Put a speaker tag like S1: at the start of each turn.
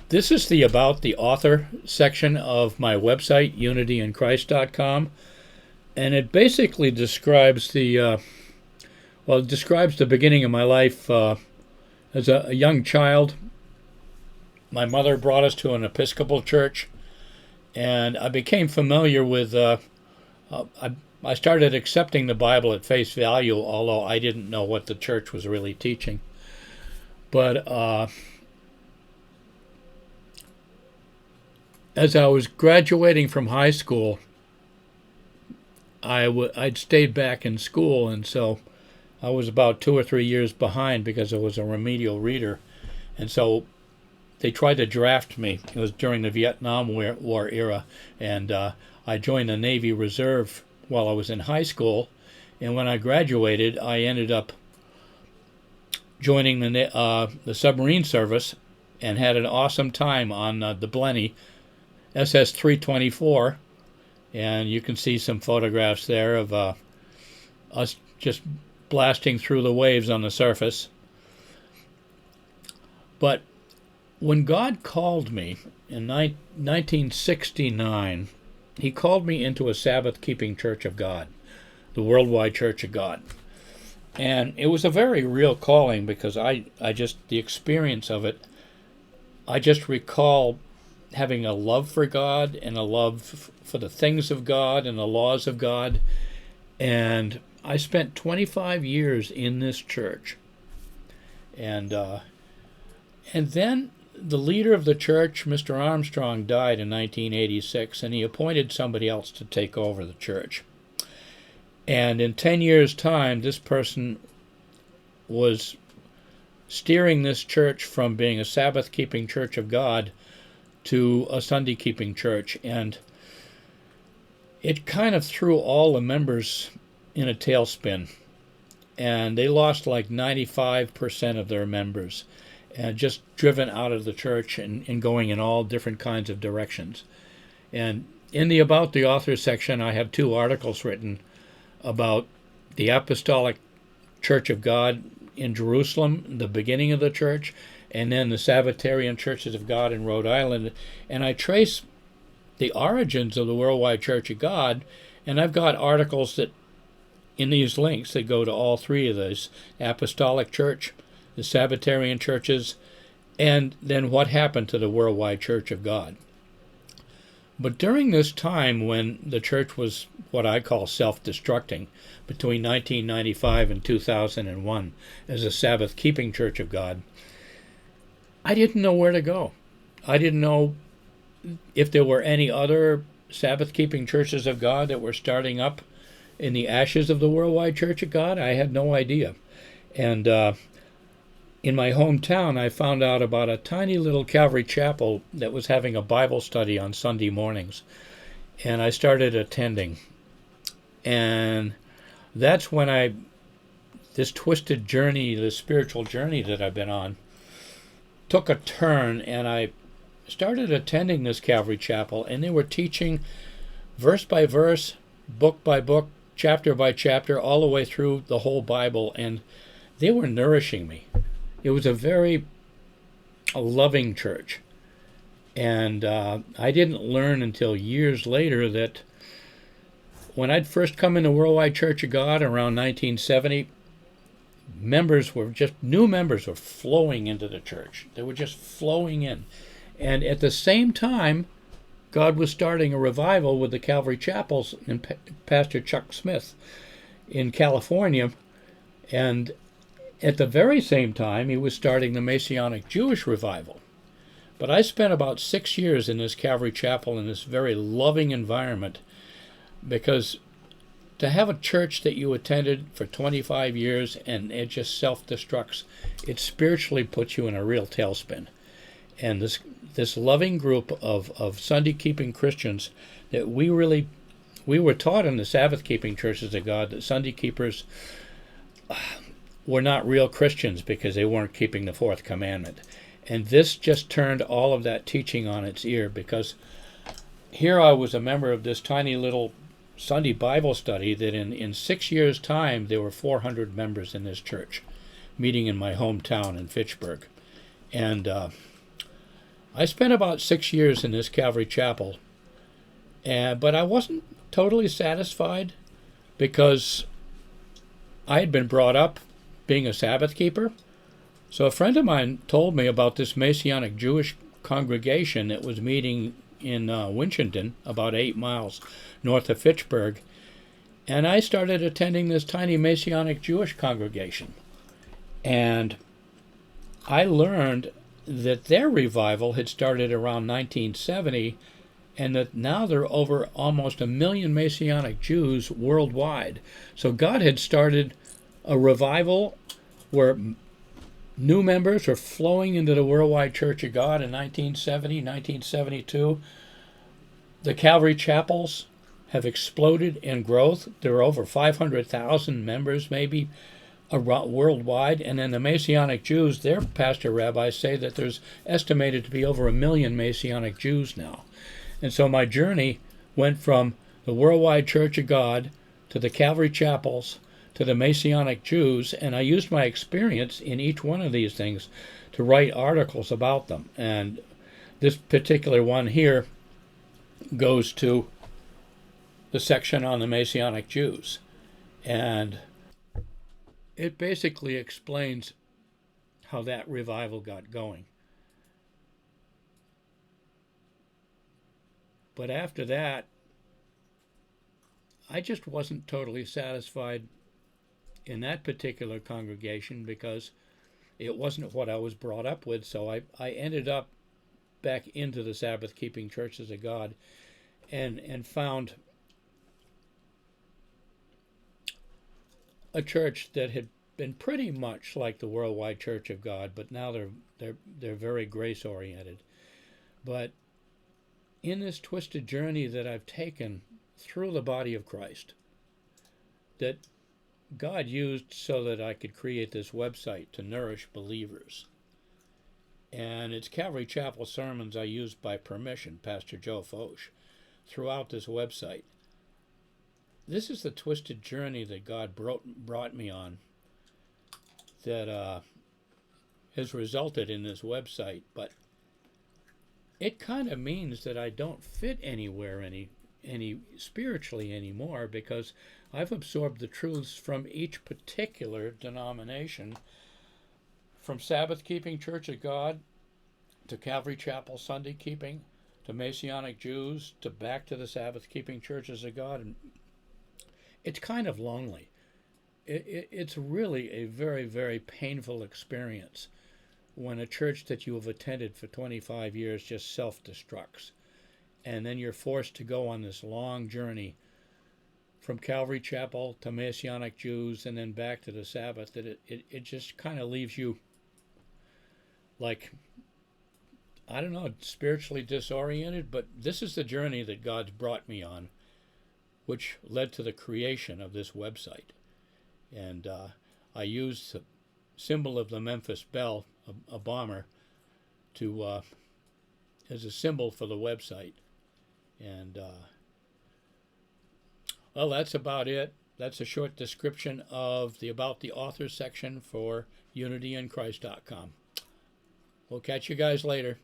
S1: This is the About the Author section of my website, unityinchrist.com, and it basically describes it describes the beginning of my life as a young child. My mother brought us to an Episcopal church, and I became familiar with. I started accepting the Bible at face value, although I didn't know what the church was really teaching. But as I was graduating from high school, I'd stayed back in school, and so I was about 2 or 3 years behind because I was a remedial reader. And so they tried to draft me. It was during the Vietnam War era, and I joined the Navy Reserve while I was in high school. And when I graduated, I ended up joining the submarine service and had an awesome time on the Blenny SS 324. And you can see some photographs there of us just blasting through the waves on the surface. But when God called me in 1969, He called me into a Sabbath-keeping Church of God, the Worldwide Church of God. And it was a very real calling because the experience of it, I just recall having a love for God and a love for the things of God and the laws of God. And I spent 25 years in this church. And then the leader of the church, Mr. Armstrong, died in 1986, and he appointed somebody else to take over the church. And in 10 years' time, this person was steering this church from being a Sabbath-keeping church of God to a Sunday-keeping church. And it kind of threw all the members in a tailspin. And they lost like 95% of their members, and just driven out of the church and going in all different kinds of directions. And in the About the Author section, I have 2 articles written about the Apostolic Church of God in Jerusalem, the beginning of the church, and then the Sabbatarian Churches of God in Rhode Island. And I trace the origins of the Worldwide Church of God, and I've got articles that in these links that go to all 3 of those: Apostolic Church, the Sabbatarian churches, and then what happened to the Worldwide Church of God. But during this time when the church was what I call self-destructing, between 1995 and 2001, as a Sabbath-keeping Church of God, I didn't know where to go. I didn't know if there were any other Sabbath-keeping churches of God that were starting up in the ashes of the Worldwide Church of God. I had no idea. And in my hometown, I found out about a tiny little Calvary chapel that was having a Bible study on Sunday mornings. And I started attending. And that's when this twisted journey, this spiritual journey that I've been on, took a turn, and I started attending this Calvary chapel, and they were teaching verse by verse, book by book, chapter by chapter, all the way through the whole Bible, and they were nourishing me. It was a loving church. And I didn't learn until years later that when I'd first come in the Worldwide Church of God around 1970, new members were flowing into the church. They were just flowing in. And at the same time, God was starting a revival with the Calvary Chapels and Pastor Chuck Smith in California. And at the very same time, he was starting the Messianic Jewish revival. But I spent about 6 years in this Calvary Chapel in this very loving environment, because to have a church that you attended for 25 years and it just self-destructs, it spiritually puts you in a real tailspin. And this loving group of Sunday-keeping Christians that we were taught in the Sabbath-keeping churches of God that Sunday keepers were not real Christians because they weren't keeping the 4th commandment. And this just turned all of that teaching on its ear, because here I was a member of this tiny little Sunday Bible study that in 6 years' time there were 400 members in this church meeting in my hometown in Fitchburg. And I spent about 6 years in this Calvary Chapel, but I wasn't totally satisfied because I had been brought up being a Sabbath keeper. So a friend of mine told me about this Messianic Jewish congregation that was meeting in Winchendon, about 8 miles north of Fitchburg, and I started attending this tiny Messianic Jewish congregation. And I learned that their revival had started around 1970, and that now there are over almost 1 million Messianic Jews worldwide. So God had started a revival where new members are flowing into the Worldwide Church of God in 1970, 1972. The Calvary Chapels have exploded in growth. There are over 500,000 members, maybe, worldwide. And then the Messianic Jews, their pastor rabbis say that there's estimated to be over 1 million Messianic Jews now. And so my journey went from the Worldwide Church of God to the Calvary Chapels to the Messianic Jews, and I used my experience in each one of these things to write articles about them. And this particular one here goes to the section on the Messianic Jews. And it basically explains how that revival got going. But after that, I just wasn't totally satisfied in that particular congregation because it wasn't what I was brought up with. So I ended up back into the Sabbath keeping churches of God and found a church that had been pretty much like the Worldwide Church of God, but now they're very grace oriented. But in this twisted journey that I've taken through the body of Christ, that God used so that I could create this website to nourish believers. And it's Calvary Chapel sermons I used by permission, Pastor Joe Foch, throughout this website. This is the twisted journey that God brought me on that has resulted in this website. But it kind of means that I don't fit anywhere any spiritually anymore, because I've absorbed the truths from each particular denomination, from Sabbath keeping Church of God to Calvary Chapel Sunday keeping to Messianic Jews to back to the Sabbath keeping churches of God. And it's kind of lonely. It's really a very, very painful experience when a church that you have attended for 25 years just self-destructs. And then you're forced to go on this long journey from Calvary Chapel to Messianic Jews and then back to the Sabbath, that it just kind of leaves you like, I don't know, spiritually disoriented. But this is the journey that God's brought me on, which led to the creation of this website. And I used the symbol of the Memphis Belle, a bomber, to as a symbol for the website. And well, that's about it. That's a short description of the About the Author section for UnityInChrist.com. We'll catch you guys later.